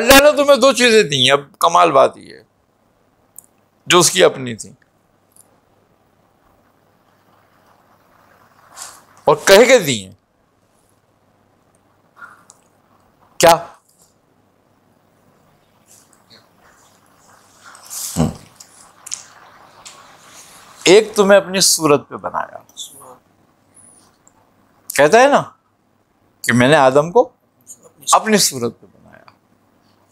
अल्लाह ने तुम्हें दो चीजें दी हैं, अब कमाल बात ये है, जो उसकी अपनी थी, और कह के दी हैं। क्या? एक तुम्हें अपनी सूरत पे बनाया, कहता है ना कि मैंने आदम को अपनी सूरत पे बनाया,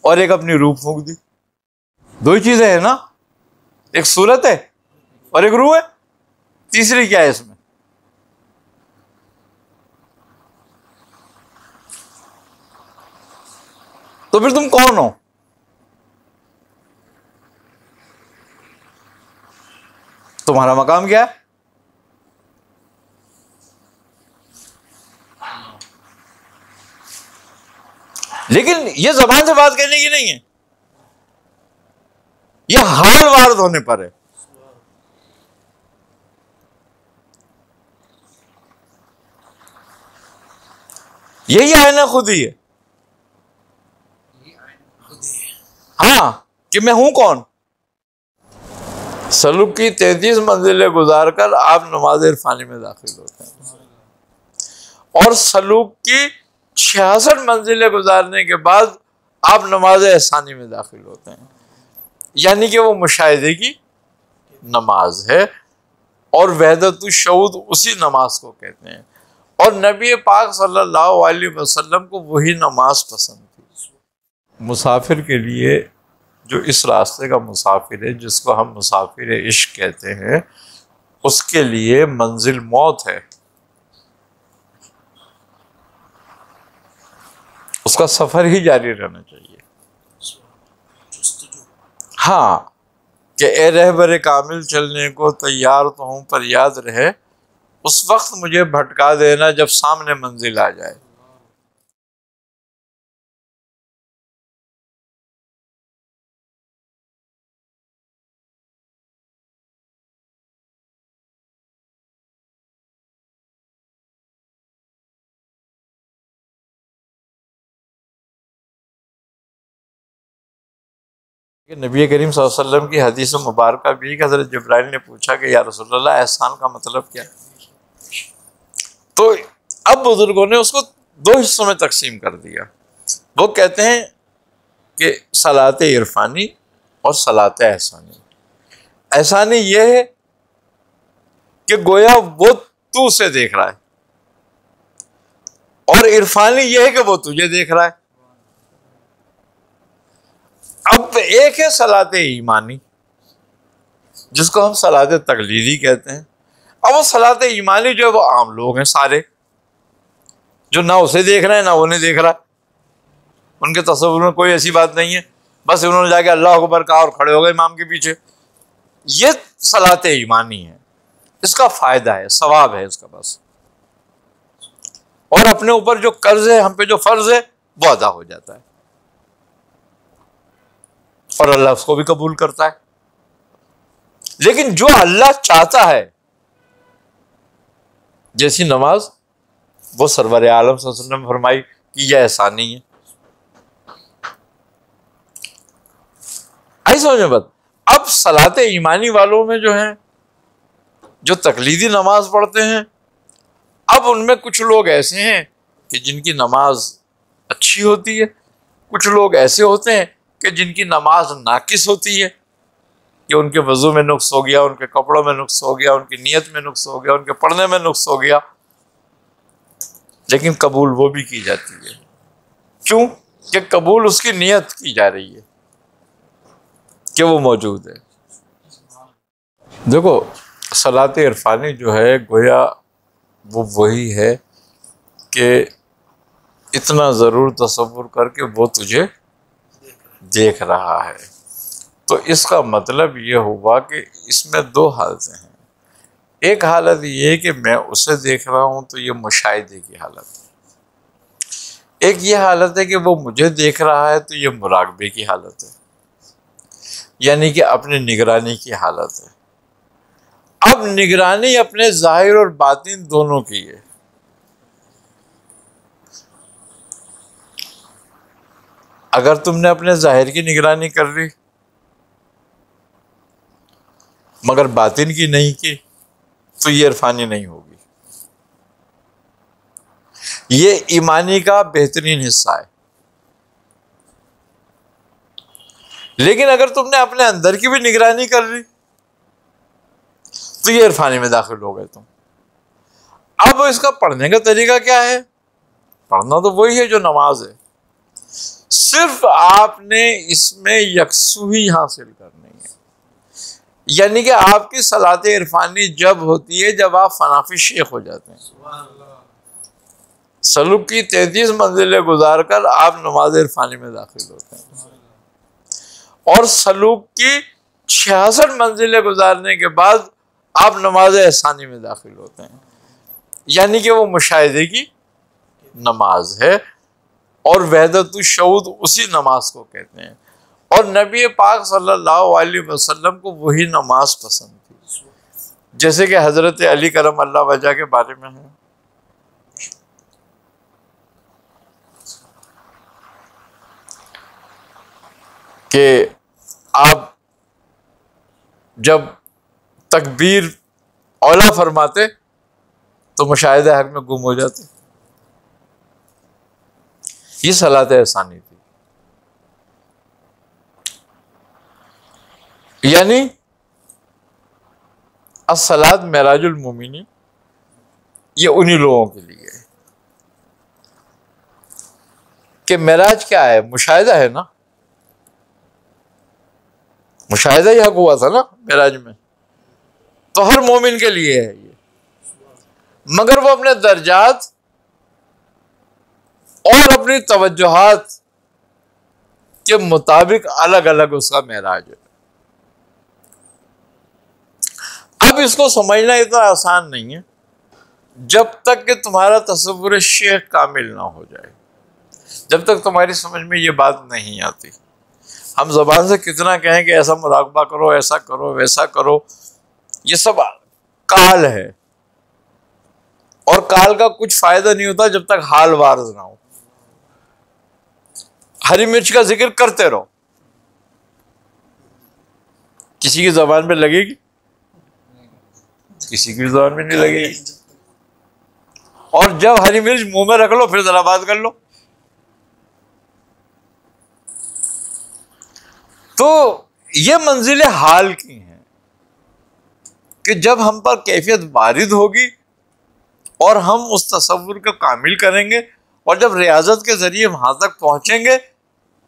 और एक अपनी रूह फूंक दी। दो ही चीजें हैं ना, एक सूरत है और एक रूह है, तीसरी क्या है इसमें? तो फिर तुम कौन हो? तुम्हारा मकाम क्या है? लेकिन ये जबान से बात करने की नहीं है, ये हाल वारद होने पर है। यही आईना खुद ही है। हाँ, कि मैं हूं कौन। सलूक की 33 मंजिलें गुजार कर आप नमाज इरफानी में दाखिल होते हैं, और सलूक की 66 मंजिलें गुजारने के बाद आप नमाज एहसानी में दाखिल होते हैं। यानी कि वो मुशाहिदे की नमाज है, और वहदतुश शऊद उसी नमाज को कहते हैं। और नबी पाक सल्लल्लाहु अलैहि वसल्लम को वही नमाज पसंद थी। मुसाफिर के लिए, जो इस रास्ते का मुसाफिर है, जिसको हम मुसाफिर इश्क कहते हैं, उसके लिए मंजिल मौत है। उसका सफर ही जारी रहना चाहिए। हाँ, कि ए रहबर कामिल चलने को तैयार तो हूं, पर याद रहे उस वक्त मुझे भटका देना जब सामने मंजिल आ जाए। नबी करीम सल्लल्लाहु अलैहि वसल्लम की हदीस मुबारक भी कि हज़रत जिब्राइल ने पूछा कि या रसूलल्लाह, एहसान का मतलब क्या है? तो अब बुजुर्गों ने उसको दो हिस्सों में तकसीम कर दिया। वो कहते हैं कि सलात इरफानी और सलात एहसानी। एहसानी ये है कि गोया वो तू उसे देख रहा है, और इरफानी ये है कि वो तुझे देख रहा है। अब एक है सलात ईमानी, जिसको हम सलात तकलीदी कहते हैं। अब वो सलात ईमानी जो है, वो आम लोग हैं सारे, जो ना उसे देख रहे हैं ना उन्हें देख रहा है। उनके तस्वुर में कोई ऐसी बात नहीं है, बस उन्होंने जाके अल्लाह अकबर कहा और खड़े हो गए इमाम के पीछे। ये सलात ईमानी है, इसका फायदा है, सवाब है इसका बस। और अपने ऊपर जो कर्ज है, हम पे जो फर्ज है, वो अदा हो जाता है, और अल्लाह उसको भी कबूल करता है। लेकिन जो अल्लाह चाहता है, जैसी नमाज, वो सरवर आलम सल्लल्लाहु अलैहि वसल्लम ने फरमाई कि यह एहसानी है। आई समझ में बात? अब सलात ईमानी वालों में जो है, जो तकलीदी नमाज पढ़ते हैं, अब उनमें कुछ लोग ऐसे हैं कि जिनकी नमाज अच्छी होती है, कुछ लोग ऐसे होते हैं कि जिनकी नमाज नाकिस होती है, कि उनके वजू में नुक्स हो गया, उनके कपड़ों में नुक्स हो गया, उनकी नीयत में नुक्स हो गया, उनके पढ़ने में नुक्स हो गया, लेकिन कबूल वो भी की जाती है। क्यों? कि कबूल उसकी नीयत की जा रही है कि वो मौजूद है। देखो, सलात इरफानी जो है, गोया वो वही है कि इतना ज़रूर तसव्वुर करके वो तुझे देख रहा है। तो इसका मतलब ये हुआ कि इसमें दो हालतें हैं। एक हालत ये कि मैं उसे देख रहा हूँ, तो ये मुशाहिदे की हालत है। एक ये हालत है कि वो मुझे देख रहा है, तो ये मुराकबे की हालत है, यानी कि अपनी निगरानी की हालत है। अब निगरानी अपने जाहिर और बातिन दोनों की है। . . . . . . . . . . . . . . . . . . . . . . . . . . . . . . . . . . . . . . . . . . . . . . . . . . . 。 . . 。 . अगर तुमने अपने जाहिर की निगरानी कर ली मगर बातिन की नहीं की तो ये इरफानी नहीं होगी। ये ईमानी का बेहतरीन हिस्सा है। लेकिन अगर तुमने अपने अंदर की भी निगरानी कर ली तो ये इरफानी में दाखिल हो गए तुम। अब इसका पढ़ने का तरीका क्या है? पढ़ना तो वही है जो नमाज है, सिर्फ आपने इसमें यकसूही हासिल करनी है। यानी कि आपकी सलात इरफानी जब होती है जब आप फनाफी शेख हो जाते हैं। सलूक की 33 मंजिलें गुजार कर आप नमाज इरफानी में दाखिल होते हैं और सलूक की 66 मंजिलें गुजारने के बाद आप नमाज एहसानी में दाखिल होते हैं। यानी कि वो मुशाहिदे की नमाज है और वहदतुश शऊद उसी नमाज को कहते हैं। और नबी पाक सल्लल्लाहु अलैहि वसल्लम को वही नमाज पसंद थी, जैसे कि हजरत अली करम अल्लाह वजह के बारे में है कि आप जब तकबीर औला फरमाते तो मुशाहिदा हक में गुम हो जाते। ये सलात एहसानी थी। यानी अस्सलात मेराजुल मोमिनीन, ये उन्हीं लोगों के लिए है कि मेराज क्या है? मुशाहिदा है ना, मुशाहिदा ही हक हुआ था ना मेराज में, तो हर मोमिन के लिए है ये। मगर वो अपने दर्जात और अपनी तवज्जुहात के मुताबिक अलग अलग उसका मेराज है। अब इसको समझना इतना आसान नहीं है जब तक कि तुम्हारा तसव्वुर शेख कामिल ना हो जाए, जब तक तुम्हारी समझ में ये बात नहीं आती। हम जबान से कितना कहें कि ऐसा मुराकबा करो, ऐसा करो, वैसा करो, ये सब काल है और काल का कुछ फायदा नहीं होता जब तक हाल वारज ना हो। हरी मिर्च का जिक्र करते रहो, किसी की जबान पे लगेगी? किसी की जबान में नहीं लगेगी। और जब हरी मिर्च मुंह में रख लो फिर जरा बात कर लो। तो ये मंजिलें हाल की हैं कि जब हम पर कैफियत वारिद होगी और हम उस तसव्वुर को कामिल करेंगे और जब रियाजत के जरिए वहां तक पहुंचेंगे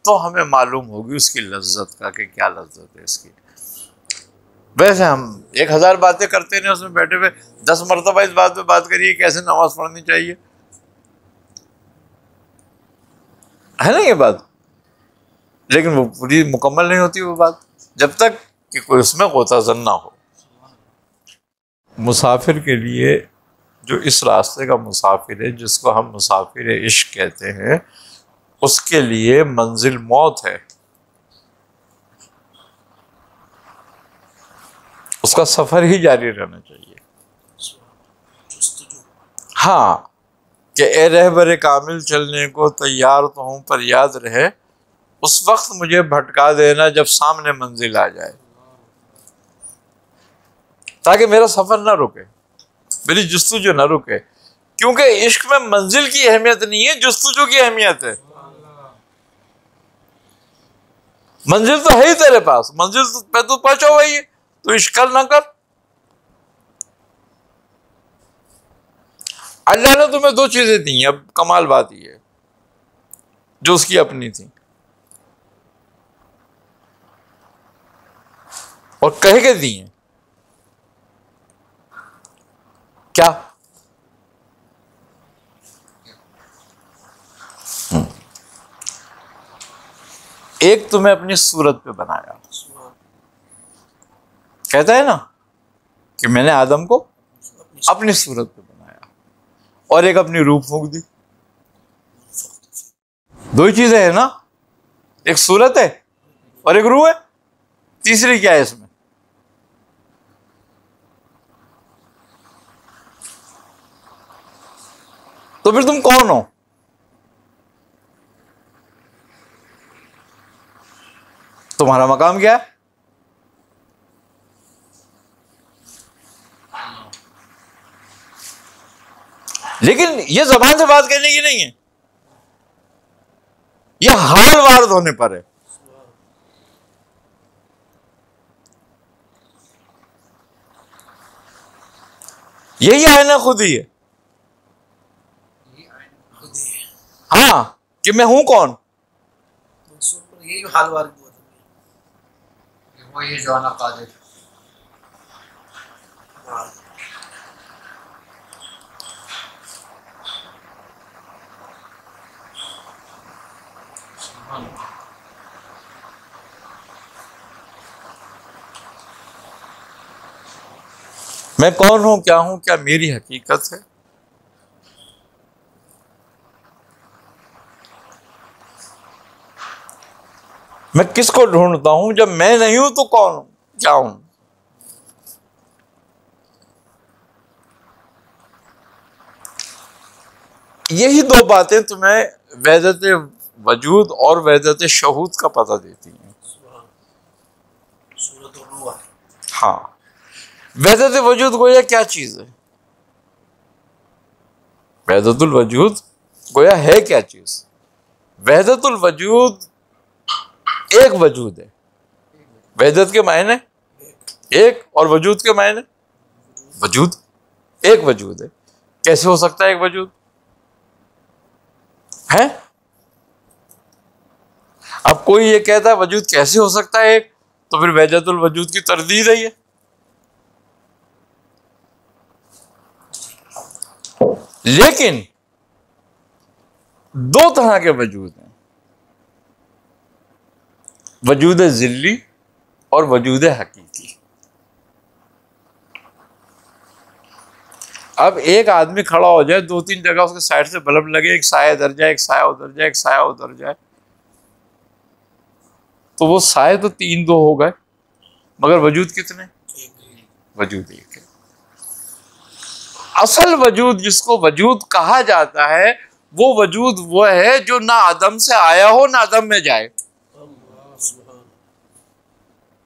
तो हमें मालूम होगी उसकी लज्जत का कि क्या लज्जत है इसकी। वैसे हम 1000 बातें करते हैं, उसमें बैठे हुए 10 मरतबा इस बात पे बात करिए कैसे नमाज पढ़नी चाहिए, है ना ये बात, लेकिन वो पूरी मुकम्मल नहीं होती वो बात जब तक कि कोई उसमें गोताज़न ना हो। मुसाफिर के लिए, जो इस रास्ते का मुसाफिर है, जिसको हम मुसाफिर इश्क कहते हैं, उसके लिए मंजिल मौत है। उसका सफर ही जारी रहना चाहिए। हाँ कि ए रहबर कामिल चलने को तैयार तो हूं पर याद रहे उस वक्त मुझे भटका देना जब सामने मंजिल आ जाए, ताकि मेरा सफर ना रुके, मेरी जुस्तुजू ना रुके। क्योंकि इश्क में मंजिल की अहमियत नहीं है, जुस्तुजू की अहमियत है। मंजिल तो है ही तेरे पास, मंजिल पे तो पहुंचा हुआ ही है, तो इश्क कर ना कर। अल्लाह ने तुम्हें 2 चीजें दी हैं। अब कमाल बात ये है जो उसकी अपनी थी और कह के दी हैं। क्या? एक तुम्हें अपनी सूरत पे बनाया, कहता है ना कि मैंने आदम को अपनी सूरत पे बनाया, और एक अपनी रूह फूंक दी। 2 ही चीजें है ना, एक सूरत है और एक रूह है, तीसरी क्या है इसमें? तो फिर तुम कौन हो? तुम्हारा मकाम क्या है? लेकिन ये जबान से बात करने की नहीं है, ये हाल वारद होने पर है। यही आईना खुद ही है। हाँ, कि मैं हूं कौन? यही हाल वारद वो ये जो आना कादिर। मैं कौन हूं, क्या हूं, क्या मेरी हकीकत है? मैं किसको ढूंढता हूं? जब मैं नहीं हूं तो कौन हूं, क्या हूं? यही दो बातें तुम्हें वहदत वजूद और वहदत शहूद का पता देती हैं। हाँ, वहदत वजूद गोया क्या चीज है? वहदतुल वजूद गोया है क्या चीज? वहदतुल वजूद एक वजूद है। वहदत के मायने एक और वजूद के मायने वजूद। एक वजूद है। कैसे हो सकता है एक वजूद है? अब कोई ये कहता है वजूद कैसे हो सकता है एक, तो फिर वहदतुल वजूद की तरदीद है ये। लेकिन दो तरह के वजूद हैं, वजूद जिल्ली और वजूद हकीकी। अब एक आदमी खड़ा हो जाए, दो तीन जगह उसके साइड से बल्ब लगे, एक साया इधर जाए, एक साया उधर जाए, एक साया उधर जाए, तो वो साये तो तीन दो हो गए, मगर वजूद कितने? वजूद एक है। असल वजूद जिसको वजूद कहा जाता है, वो वजूद वो है जो ना आदम से आया हो ना आदम में जाए,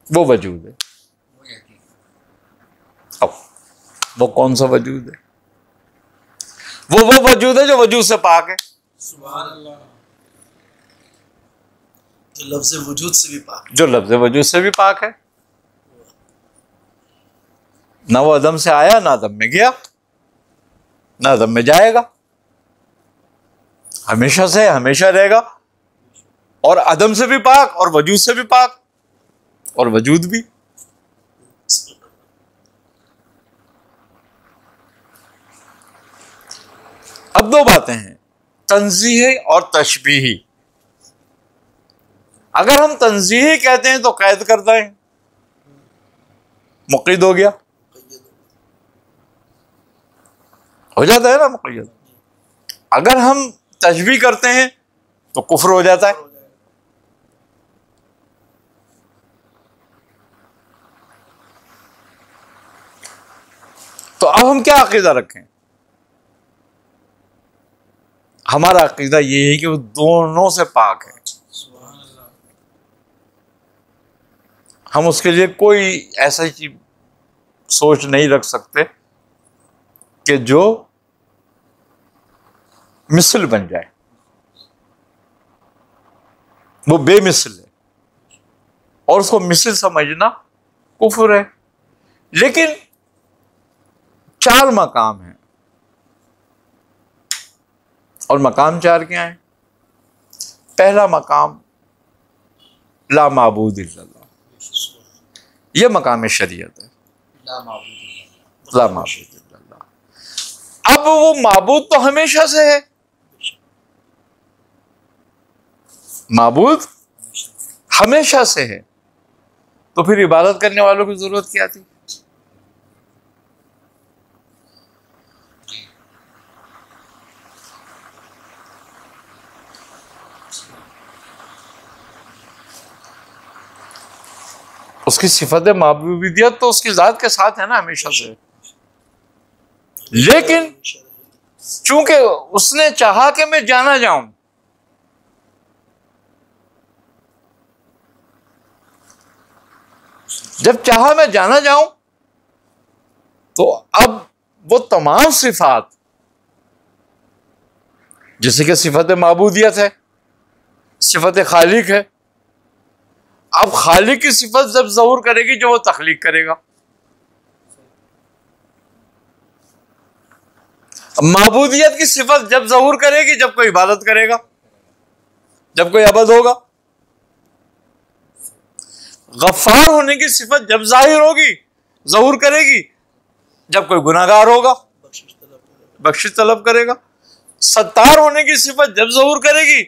वो वजूद है। अब वो कौन सा वजूद है? वो वजूद है जो वजूद से पाक है। सुभान अल्लाह। जो लफ्ज़ वजूद से भी पाक, जो लफ्ज़ वजूद से भी पाक है। ना वो आदम से आया ना आदम में गया ना आदम में जाएगा, हमेशा से हमेशा रहेगा, और आदम से भी पाक और वजूद से भी पाक और वजूद भी। अब दो बातें हैं, तंज़ीही और तशबीही। अगर हम तंज़ीही कहते हैं तो कैद करता है, मुक़य्यद हो गया, हो जाता है ना मुक़य्यद। अगर हम तशबीह करते हैं तो कुफ्र हो जाता है। तो अब हम क्या अकीदा रखें? हमारा अकीदा ये है कि वो दोनों से पाक है। हम उसके लिए कोई ऐसा चीज सोच नहीं रख सकते कि जो मिसल बन जाए। वो बेमिसल है और उसको मिसल समझना कुफ्र है। लेकिन चार मकाम हैं, और मकाम चार क्या है? पहला मकाम ला माबूद इल्लल्लाह, यह मकाम शरीयत है। ला माबूद इल्लल्लाह। अब वो माबूद तो हमेशा से है, माबूद हमेशा से है, तो फिर इबादत करने वालों की जरूरत क्या थी? उसकी सिफत महबूबियत तो उसकी जात के साथ है ना हमेशा से। लेकिन चूंकि उसने चाहा कि मैं जाना जाऊं, जब चाहा मैं जाना जाऊं तो अब वो तमाम सिफात, जैसे कि सिफत माबूदियत है, सिफत खालिक है, अब खालिक की सिफत जब ज़हूर करेगी जो वो तख्लीक करेगा। माबूदियत की सिफत जब ज़हूर करेगी जब कोई इबादत करेगा, जब कोई अबद होगा। गफ्फार होने की सिफत जब जाहिर होगी, ज़हूर करेगी, जब कोई गुनाहगार होगा, बख्शिश तलब करेगा। सत्तार होने की सिफत जब ज़हूर करेगी,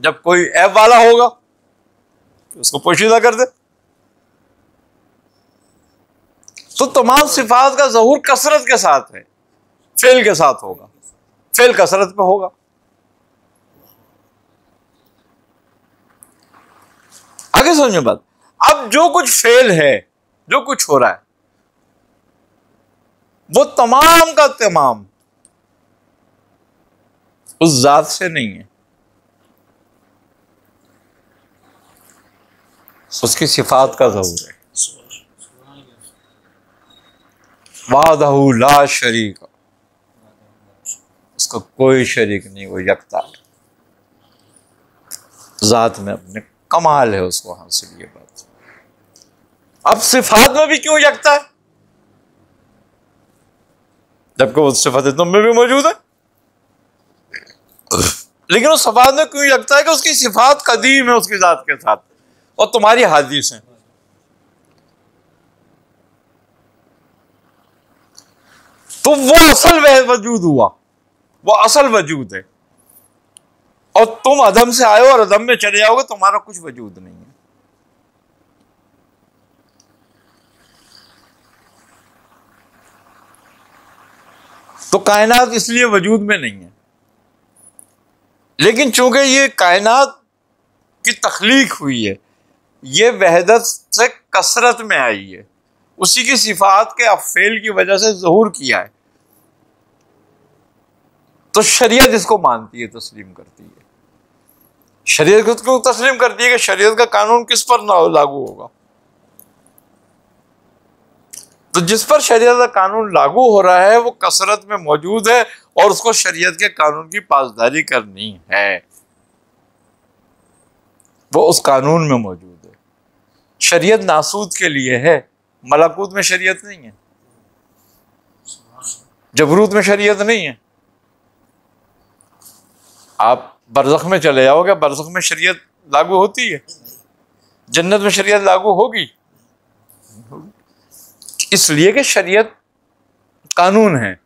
जब कोई ऐब वाला होगा तो उसको पोशीदा कर दे। तो तमाम सिफात का ज़हूर कसरत के साथ है, फेल के साथ होगा, फेल कसरत पे होगा। आगे समझो बात। अब जो कुछ फेल है, जो कुछ हो रहा है, वो तमाम का तमाम उस जात से नहीं है, उसकी सिफात का ज़हूर है। वादहू ला शरीक, उसका कोई शरीक नहीं, वो यकता जात में अपने कमाल है उसको हासिल। ये बात अब सिफात में भी क्यों यकता है, जबकि वो सिफात तुम में भी मौजूद है, लेकिन उस सिफात में क्यों यकता है कि उसकी सिफात कदीम है उसकी जात के साथ और तुम्हारी हादिस है। तो वो असल वजूद हुआ, वो असल वजूद है, और तुम अदम से आए हो और अदम में चले जाओगे, तुम्हारा कुछ वजूद नहीं है। तो कायनात इसलिए वजूद में नहीं है, लेकिन चूंकि ये कायनात की तख्लीक हुई है, ये वहदत से कसरत में आई है, उसी की सिफात के अफ़ेल की वजह से ज़हूर किया है, तो शरीयत इसको मानती है, तस्लीम करती है। शरीयत को क्यों तस्लीम करती है कि शरीयत का कानून किस पर लागू होगा। तो जिस पर शरीयत का कानून लागू हो रहा है वो कसरत में मौजूद है और उसको शरीयत के कानून की पासदारी करनी है, वो उस कानून में मौजूद है। शरीयत नासूद के लिए है, मलाकूत में शरीयत नहीं है, जबरूत में शरीयत नहीं है। आप बरज़ख में चले जाओगे, बरज़ख में शरीयत लागू होती है, जन्नत में शरीयत लागू होगी, इसलिए कि शरीयत कानून है,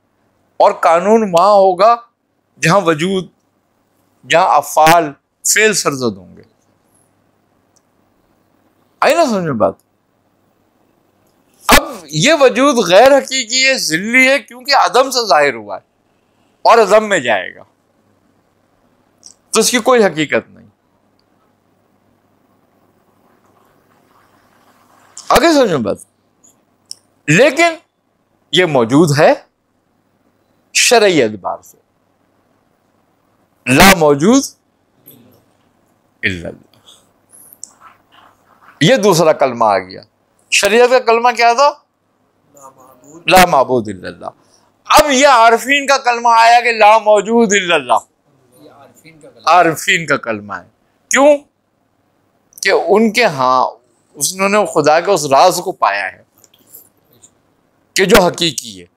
और कानून वहां होगा जहां वजूद, जहां अफ़ाल फेल सरजद होंगे। आई ना समझ में बात। अब ये वजूद गैर हकीकी है, ज़िल्ली है, क्योंकि अदम से जाहिर हुआ है और अदम में जाएगा, तो इसकी कोई हकीकत नहीं। आगे समझो बात। लेकिन ये मौजूद है शरई एतबार से, ला मौजूद इल्लल्लाह। ये दूसरा कलमा आ गया। शरीयत का कलमा क्या था? ला माबूद इल्लल्लाह। अब ये आरफीन का कलमा आया कि ला मौजूद इल्लल्लाह, आरफीन का कलमा है। क्यों? कि उनके यहाँ उन्होंने खुदा के उस राज को पाया है कि जो हकीकी है।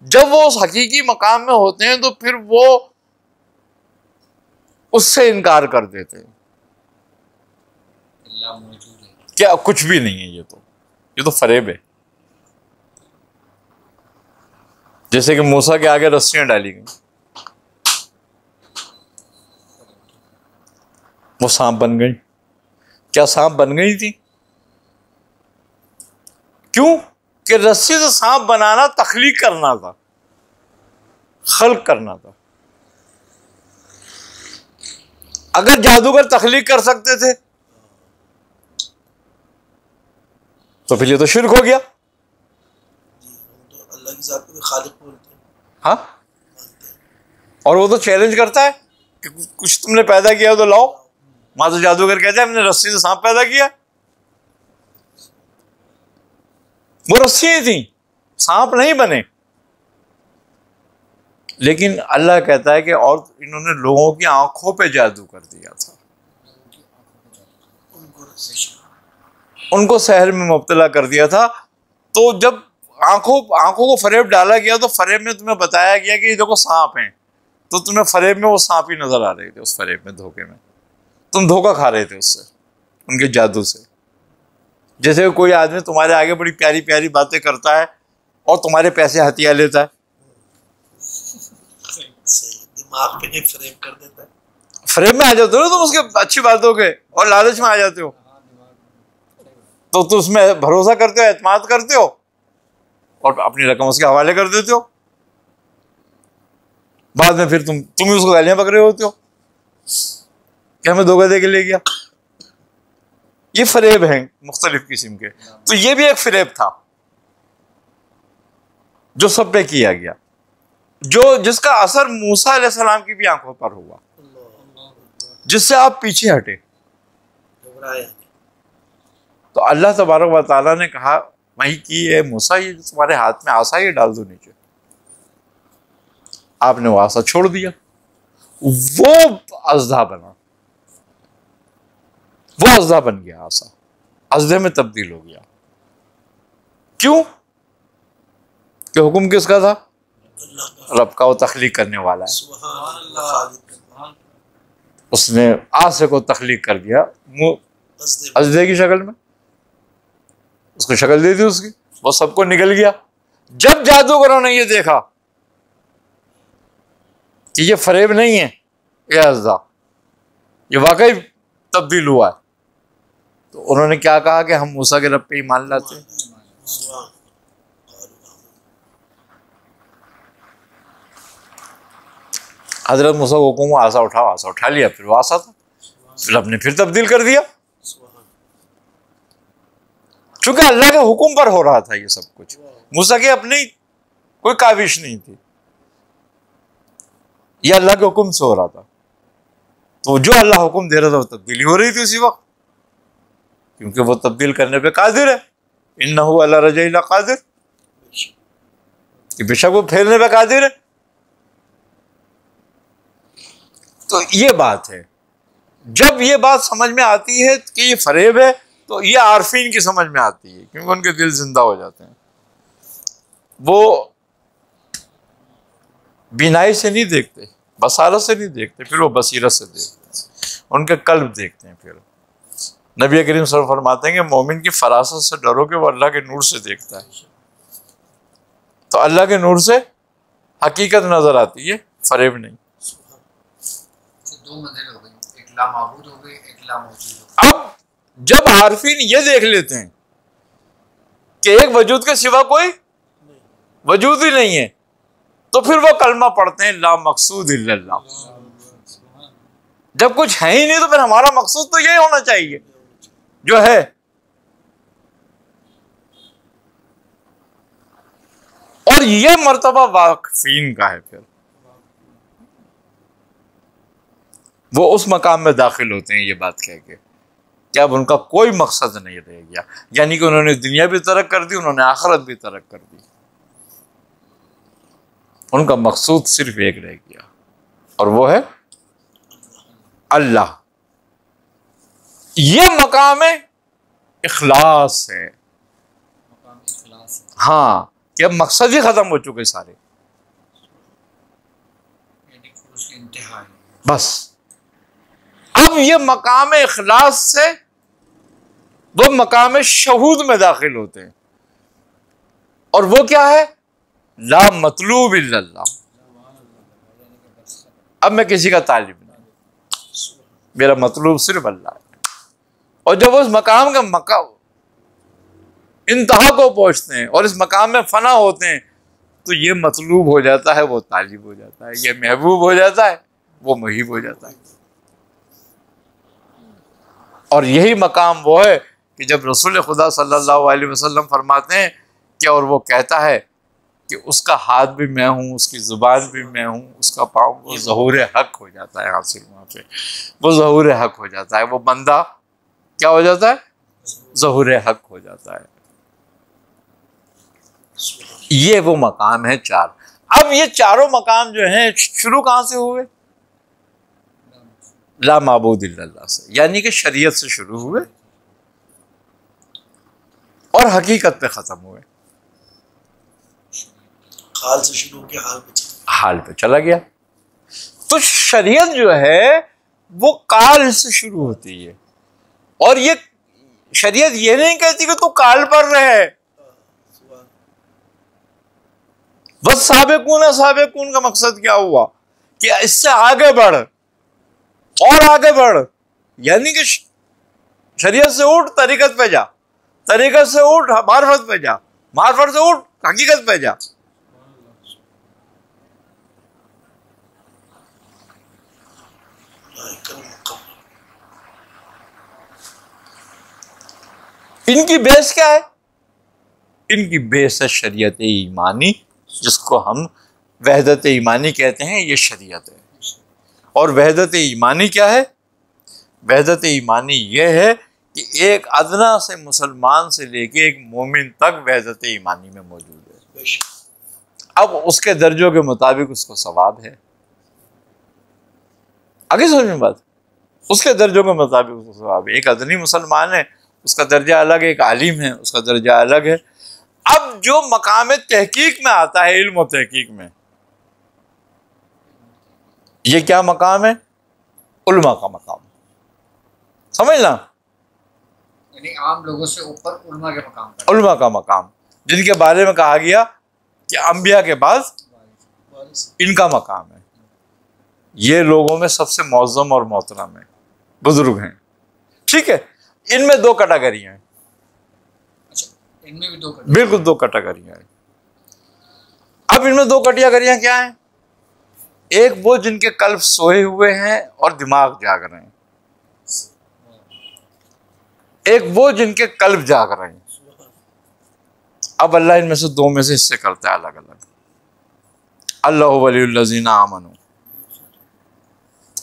जब वो उस हकीकी मकाम में होते हैं तो फिर वो उससे इनकार कर देते हैं, क्या कुछ भी नहीं है, ये तो फरेब है। जैसे कि मूसा के आगे रस्सियां डाली गई, वो सांप बन गई। क्या सांप बन गई थी? क्यों? कि रस्सी से सांप बनाना तख्लीक करना था, खल्क करना था। अगर जादूगर तख्लीक कर सकते थे तो फिर ये तो शिर्क हो गया। तो अल्लाह की जात को खालिक बोलते हैं। हाँ, और वो तो चैलेंज करता है कि कुछ तुमने पैदा किया तो लाओ। वहां तो जादूगर कहते हैं हमने रस्सी से सांप पैदा किया। वो रस्सियां थी, सांप नहीं बने। लेकिन अल्लाह कहता है कि और इन्होंने लोगों की आंखों पे जादू कर दिया था, उनको शहर में मुब्तला कर दिया था। तो जब आंखों को फरेब डाला गया तो फरेब में तुम्हें बताया गया कि देखो सांप हैं, तो तुम्हें फरेब में वो सांप ही नजर आ रहे थे। उस फरेब में, धोखे में तुम धोखा खा रहे थे उससे, उनके जादू से। जैसे कोई आदमी तुम्हारे आगे बड़ी प्यारी प्यारी बातें करता है और तुम्हारे पैसे हथिया लेता है, दिमाग पे फ्रेम कर देता है, फ्रेम में आ जाते हो तुम उसके अच्छी बातों के और लालच में आ जाते हो, तो तुम उसमें भरोसा करते हो, एतमाद करते हो और अपनी रकम उसके हवाले कर देते हो। बाद में फिर तुम ही उसको गालियां पकड़ रहे होते हो कि हमें धोखा दे के ले गया। ये फरेब हैं मुख्तलिफ किस्म के। तो ये भी एक फरेब था जो सब पे किया गया, जिसका असर मूसा अलैहिस्सलाम की भी आंखों पर हुआ, जिससे आप पीछे हटे। तो अल्लाह तबारक व तआला ने कहा वही की है, मूसा ये जो तुम्हारे हाथ में आसा ये डाल दो नीचे। आपने वो आसा छोड़ दिया, वो अज़दा बना, वो अज़दा बन गया, आसा अज़दे में तब्दील हो गया। क्यों? कि हुक्म किसका था? रब का। वो तख्लीक करने वाला है। उसने आसे को तख्लीक कर दिया अज़दे की शक्ल में, उसको शक्ल दे दी उसकी, वो सबको निकल गया। जब जादूगरों ने ये देखा कि ये फरेब नहीं है, ये अज़दा, ये वाकई तब्दील हुआ है, तो उन्होंने क्या कहा कि हम मूसा के रब पे ईमान लाते हैं। हजरत मूसा को हुक्म, आसा उठाओ, आसा उठा लिया, फिर वो आसा था, फिर रब ने फिर तब्दील कर दिया। चूंकि अल्लाह के हुक्म पर हो रहा था ये सब कुछ, मूसा की अपनी कोई काविश नहीं थी, ये अल्लाह के हुक्म से हो रहा था। तो जो अल्लाह हुक्म दे रहा था वो तब्दीली हो रही थी उसी वक्त, क्योंकि वो तब्दील करने पे कादिर है। इन्नहु अला रजई लकादिर, कि बेशक वो फेरने पे कादिर है। तो ये बात है, जब ये बात समझ में आती है कि ये फरेब है, तो ये आरफीन की समझ में आती है, क्योंकि उनके दिल जिंदा हो जाते हैं। वो बिनाई से नहीं देखते, बसारत से नहीं देखते, फिर वो बसीरत से देखते हैं, उनके कल्ब देखते हैं। फिर नबी करीम सल्लल्लाहु अलैहि वसल्लम फरमाते हैं कि मोमिन की फरासत से डरो कि वो अल्लाह के नूर से देखता है। तो अल्लाह के नूर से हकीकत नजर आती है, फरेब नहीं। दो मंजिल हो गई, एक ला माबूद हो गई, एक ला मौजूद हो गई। अब जब आरफीन ये देख लेते हैं कि एक वजूद के सिवा कोई वजूद ही नहीं है, तो फिर वो कलमा पढ़ते हैं, ला मकसूद इल्लल्लाह। जब कुछ है ही नहीं तो फिर हमारा मकसूद तो यही होना चाहिए जो है। और ये मर्तबा वाक़फीन का है। फिर वो उस मकाम में दाखिल होते हैं ये बात कह के कि अब उनका कोई मकसद नहीं रह गया, यानी कि उन्होंने दुनिया भी तरक कर दी, उन्होंने आखिरत भी तरक कर दी, उनका मकसूद सिर्फ एक रह गया और वो है अल्लाह। ये मकाम इखलास है। हाँ, कि अब मकसद ही खत्म हो चुके सारे, बस अब ये मकाम इखलास से वो मकाम शहूद में दाखिल होते हैं। और वो क्या है? ला मतलूब इल्लल्लाह। अब मैं किसी का तालिब नहीं, मेरा मतलूब सिर्फ अल्लाह है। और जब उस मकाम का इंतहा को पहुंचते हैं और इस मकाम में फना होते हैं, तो ये मतलूब हो जाता है, वो तालिब हो जाता है, ये महबूब हो जाता है, वो मुहीब हो जाता है। और यही मकाम वो है कि जब रसूल खुदा सल्लल्लाहु अलैहि वसल्लम फरमाते हैं कि और वो कहता है कि उसका हाथ भी मैं हूँ, उसकी ज़ुबान भी मैं हूँ, उसका पाँव, वो ज़हूर हक हो जाता है हासिल वहाँ पे, वो ज़हूर हक हो जाता है, वो बंदा क्या हो जाता है? ज़हूर हक हो जाता है। ये वो मकाम है 4। अब ये चारों मकाम जो हैं शुरू कहां से हुए? ला माबूद इल्लल्लाह से, यानी कि शरीयत से शुरू हुए और हकीकत पे खत्म हुए। हाल से शुरू के हाल पे चला गया। तो शरीयत जो है वो काल से शुरू होती है, और ये शरीयत ये नहीं कहती कि तू काल पर रहे, बस साबिकून का मकसद क्या हुआ कि इससे आगे बढ़ और आगे बढ़, यानी कि शरीयत से उठ तरीकत पे जा, तरीकत से उठ मार्फत पे जा, मार्फत से उठ हकीकत पे जा। इनकी बेस क्या है? इनकी बेस है शरीयत ईमानी, जिसको हम वहदत ईमानी कहते हैं। ये शरीयत है। और वहदत ईमानी क्या है? वहदत ईमानी ये है कि एक अदना से मुसलमान से लेके एक मोमिन तक वहदत ईमानी में मौजूद है। अब उसके दर्जों के मुताबिक उसको सवाब है। आगे समझ में बात? उसके दर्जों के मुताबिक उसको सवाब है। एक अदनी मुसलमान है, उसका दर्जा अलग है, एक आलिम है, उसका दर्जा अलग है। अब जो मकाम तहकीक में आता है, इल्म और तहकीक में, ये क्या मकाम है? उल्मा का मकाम। समझना, यानी आम लोगों से ऊपर उल्मा के मकाम पर, उल्मा का मकाम, जिनके बारे में कहा गया कि अंबिया के बाद इनका मकाम है। ये लोगों में सबसे मौज़म और मोहतरम है, बुजुर्ग हैं। ठीक है, इनमें दो कैटेगरियां हैं। अच्छा, इनमें भी दो बिल्कुल दो कैटेगरियां हैं। अब इनमें दो कैटेगरियां क्या हैं? एक वो जिनके कल्ब सोए हुए हैं और दिमाग जाग रहे हैं, एक वो जिनके कल्ब जाग रहे हैं। अब अल्लाह इनमें से दो में से हिस्से करता है अलग अलग। अल्लाह वलियुल्लज़ीना आमनू,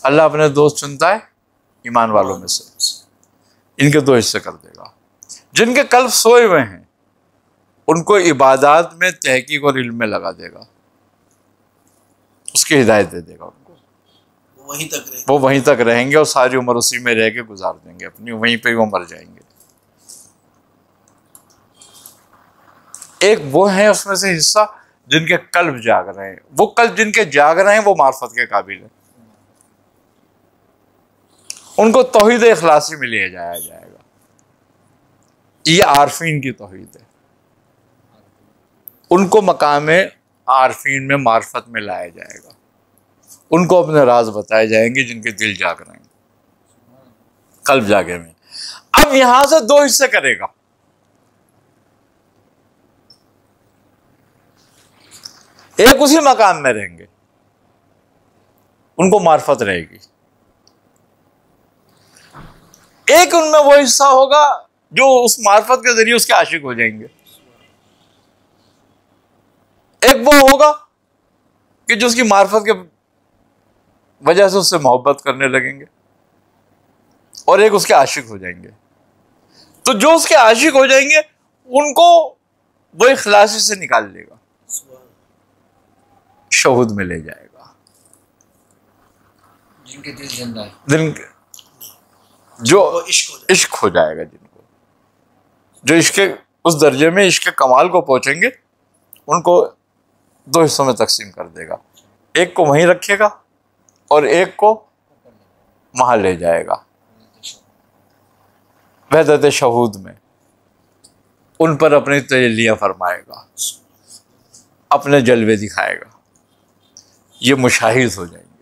अल्लाह अपने दोस्त चुनता है ईमान वालों में से। इनके दो हिस्से कर देगा। जिनके कल्ब सोए हुए हैं उनको इबादत में, तहकीक और इल्म में लगा देगा, उसकी हिदायत दे देगा उनको। वो वहीं तक रहेंगे और सारी उम्र उसी में रह के गुजार देंगे अपनी, वहीं पे वो मर जाएंगे। एक वो है उसमें से हिस्सा जिनके कल्ब जाग रहे हैं। वो कल्ब जिनके जाग रहे हैं वो मार्फत के काबिल है, उनको तौहीद इखलासी में ले जाया जाएगा। ये आरफीन की तौहीद है। उनको मकामे आरफीन में, मार्फत में लाया जाएगा। उनको अपने राज बताए जाएंगे जिनके दिल जाग रहे हैं, कल्ब जागे में। अब यहां से दो हिस्से करेगा। एक उसी मकाम में रहेंगे, उनको मार्फत रहेगी। एक उनमें वो हिस्सा होगा जो उस मार्फत के जरिए उसके आशिक हो जाएंगे। एक वो होगा कि जो उसकी मार्फत के वजह से उससे मोहब्बत करने लगेंगे, और एक उसके आशिक हो जाएंगे। तो जो उसके आशिक हो जाएंगे उनको वो इखलासी से निकाल लेगा, शहूद में ले जाएगा। जिनके दिल जिंदा है, जो इश्क हो जाएगा, जिनको जो इश्क उस दर्जे में इश्क कमाल को पहुंचेंगे, उनको दो हिस्सों में तकसीम कर देगा। एक को वहीं रखेगा और एक को वहां ले जाएगा वहदत शहूद में। उन पर अपनी तजल्लियां फरमाएगा, अपने जलवे दिखाएगा। ये मुशाहिद हो जाएंगे।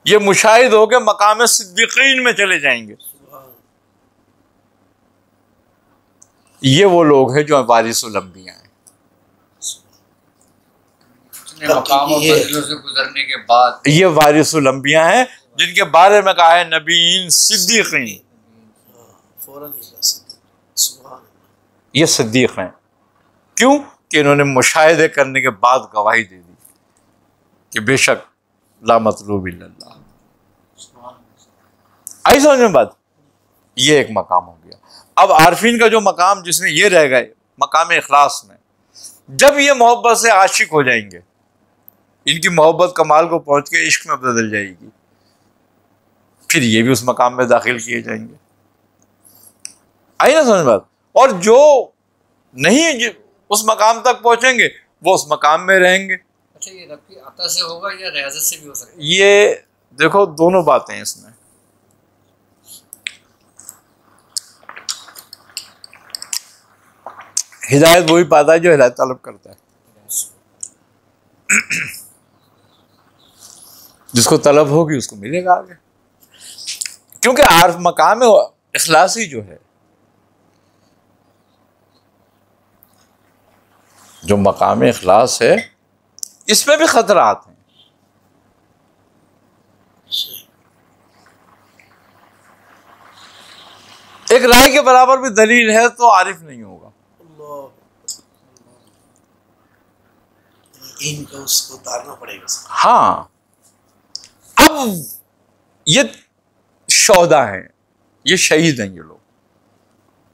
ये मुशाहिद होकर मकाम सिद्दीकीन में चले जाएंगे। ये वो लोग हैं जो वारिसुल अंबिया हैं। मकाम और मंजिलों से गुजरने के बाद ये वारिसुल अंबिया हैं जिनके बारे में कहा है नबीन सिद्दीकीन। ये सिद्दीक हैं। क्यों? कि इन्होंने मुशाहिदे करने के बाद गवाही दे दी कि बेशक ला मतलूब इल्लल्लाह। आई समझ में बात? ये एक मकाम हो गया। अब आरफीन का जो मकाम जिसमें ये रह गए, मकाम इखलास में, जब ये मोहब्बत से आशिक हो जाएंगे, इनकी मोहब्बत कमाल को पहुंच के इश्क में बदल जाएगी, फिर ये भी उस मकाम में दाखिल किए जाएंगे। आई ना समझ बात। और जो नहीं उस मकाम तक पहुंचेंगे वो उस मकाम में रहेंगे। अच्छा, ये रब की अता से होगा या रियाजत से भी हो सकता है? ये देखो दोनों बातें हैं इसमें। हिदायत वही पाता है जो हिदायत तलब करता है। जिसको तलब होगी उसको मिलेगा आगे, क्योंकि आर्फ मकाम इखलासी जो है, जो मकाम इखलास है, इसमें भी खतरात हैं। एक राय के बराबर भी दलील है तो आरिफ नहीं होगा। इनको उसको उतारना पड़ेगा। हाँ, अब ये शौदा हैं, ये शहीद हैं, ये लोग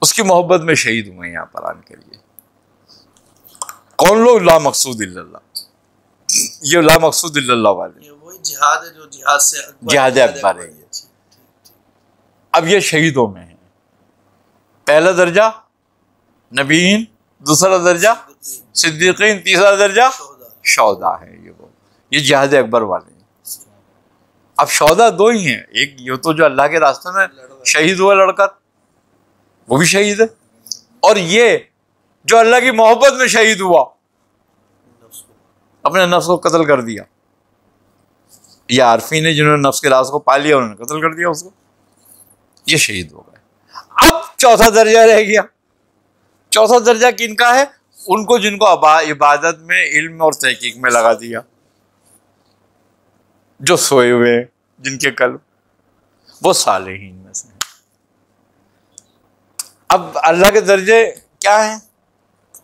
उसकी मोहब्बत में शहीद हुए यहाँ पर आने के लिए। कौन लोग? ला मकसूद इल्लल्लाह, ये ला मकसूद इल्लल्लाह वाले, वही जिहाद है जो जिहाद से जिहाद अकबर है। अब ये शहीदों में है। पहला दर्जा नबीन, दूसरा दर्जा सिद्दीकीन, तीसरा दर्जा शौदा है। ये जिहाद अकबर वाले हैं। अब शौदा दो ही हैं, एक ये तो जो अल्लाह के रास्ते में शहीद हुआ लड़कर, वो भी शहीद है, और ये जो अल्लाह की मोहब्बत में शहीद हुआ, अपने नफ्स को कत्ल कर दिया। ये आरफी ने जिन्होंने नफ्स के राज को पा लिया, उन्होंने कत्ल कर दिया उसको, ये शहीद हो गए। अब चौथा दर्जा रह गया। चौथा दर्जा किनका है? उनको जिनको इबादत में, इल्म और तहकीक में लगा दिया, जो सोए हुए, जिनके कल्ब वो सालेहीन में से हैं। अब अल्लाह के दर्जे क्या हैं?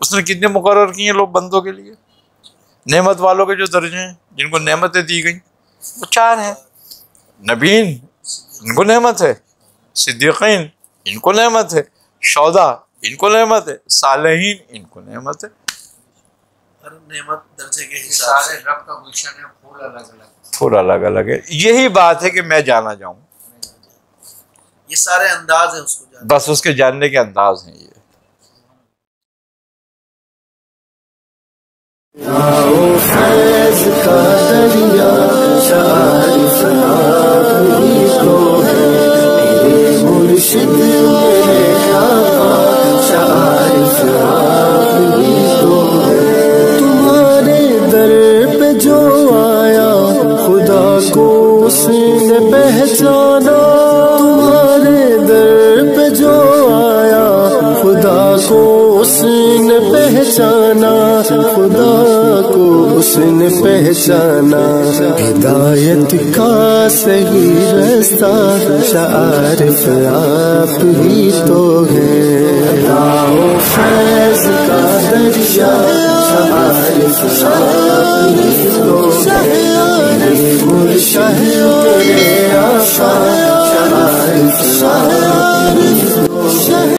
उसने कितने मुकर्रर किए लोग बंदों के लिए? नेमत वालों के जो दर्जे हैं, जिनको नेमतें दी गई, वो 4 हैं। नबीन, इनको नेमत है। सिद्दीकीन, इनको नेमत है। शौदा, इनको नेमत है। सालेहीन, इनको नेमत है। हर नेमत दर्जे के हिसाब से रब का गुलशन है, फूल अलग अलग, फूल अलग अलग है। यही बात है कि मैं जाना चाहूँ, ये सारे अंदाज हैं उसको जानने। बस उसके जानने के अंदाज हैं ये। तुम्हारे दर पे जो आया खुदा को उसने पहचाना। तुम्हारे दर पे जो आया खुदा को उसने पहचाना। खुदा को उसने पहचाना। हिदायत का सही रास्ता शारिफ आप ही तो है। फैज़ का दरिया शारिफ आप ही तो है। मुर्शिद तेरे आका